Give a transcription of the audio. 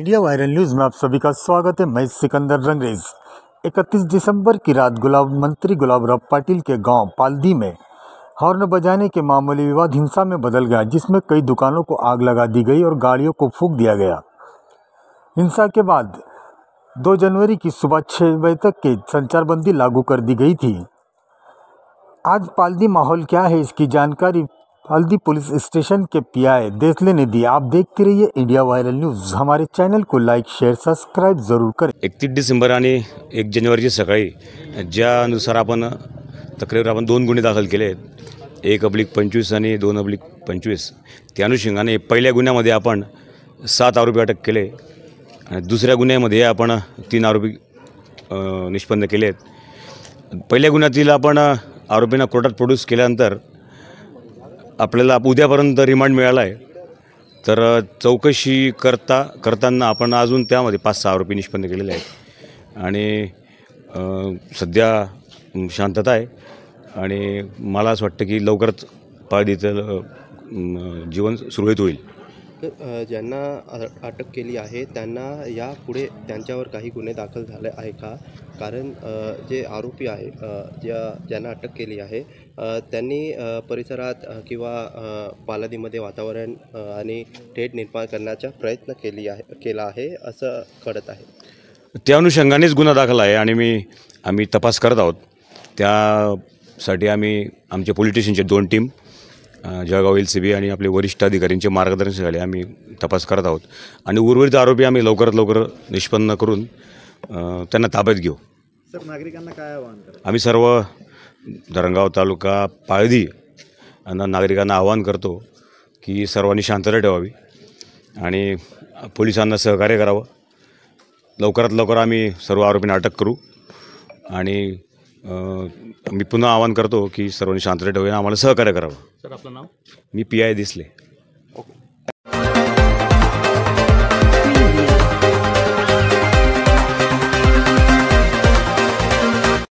India viral news में आप सभी का स्वागत है। मैं सिकंदर रंगरेज। 31 दिसंबर की रात मंत्री गुलाबराव पाटिल के गांव पालदी में हॉर्न बजाने के मामूली विवाद हिंसा में बदल गया, जिसमें कई दुकानों को आग लगा दी गई और गाड़ियों को फूंक दिया गया। हिंसा के बाद 2 जनवरी की सुबह 6 बजे तक की संचारबंदी लागू कर दी गई थी। आज पालदी माहौल क्या है, इसकी जानकारी पालदी पुलिस स्टेशन के पीआई देसले ने दी। आप देखते रहिए इंडिया वायरल न्यूज़। हमारे चॅनल को लाईक शेअर सबस्क्राईब जरूर करें। 31 डिसेंबर आणि 1 जानेवारीची सकाळी ज्यानुसार आपण तक्रारीवर 2 गुन्हे दाखल केले आहेत, 1/25 आणि 2/25, त्या अनुषंगाने पहिल्या गुन्ह्यामध्ये आपण 7 आरोपी अटक केले आणि दुसऱ्या गुन्ह्यामध्ये आपण 3 आरोपी निष्पन्न केले आहेत। पहिल्या गुन्ह्यातील आपण आरोपींना कोर्टात प्रोड्यूस केल्यानंतर आपल्याला उद्यापर्यंत रिमांड मिळाला आहे। तर चौकशी करताना आपण अजून त्यामध्ये 5-6 आरोपी निष्पन्न केलेले आहेत आणि सध्या शांतता आहे आणि मला असं वाटतं की लवकरच पाळदीचं जीवन सुरळीत होईल। ज्यांना अटक केली आहे त्यांना यापुढे त्यांच्यावर काही गुन्हे दाखल झाले आहे का? कारण जे आरोपी आहे ज्यांना अटक केली आहे त्यांनी परिसरात किंवा पालदीमध्ये वातावरण आणि तेढ निर्माण करण्याचा प्रयत्न केला आहे असं कळत आहे। त्या अनुषंगानेच गुन्हा दाखल आहे आणि आम्ही तपास करत आहोत। त्यासाठी आमच्या पोलीस स्टेशनचे 2 टीम जळगाव LCB आणि आपले वरिष्ठ अधिकाऱ्यांचे मार्गदर्शनाखाली आम्ही तपास करत आहोत आणि उर्वरित आरोपी आम्ही लवकरात लवकर निष्पन्न करून त्यांना ताब्यात घेऊ। सर, नागरिकांना काय आवाहन करा? आम्ही सर्व धरणगाव तालुका पाळदी यांना नागरिकांना आवाहन करतो की सर्वांनी शांतता ठेवावी आणि पोलिसांना सहकार्य करावं। लवकरात लवकर आम्ही सर्व आरोपींना अटक करू आणि मी पुन्हा आवाहन करतो की सर्वांनी शांतता ठेवावी, आम्हाला सहकार्य करावं। सर, आपलं नाव? मी PI दिसले। ओके।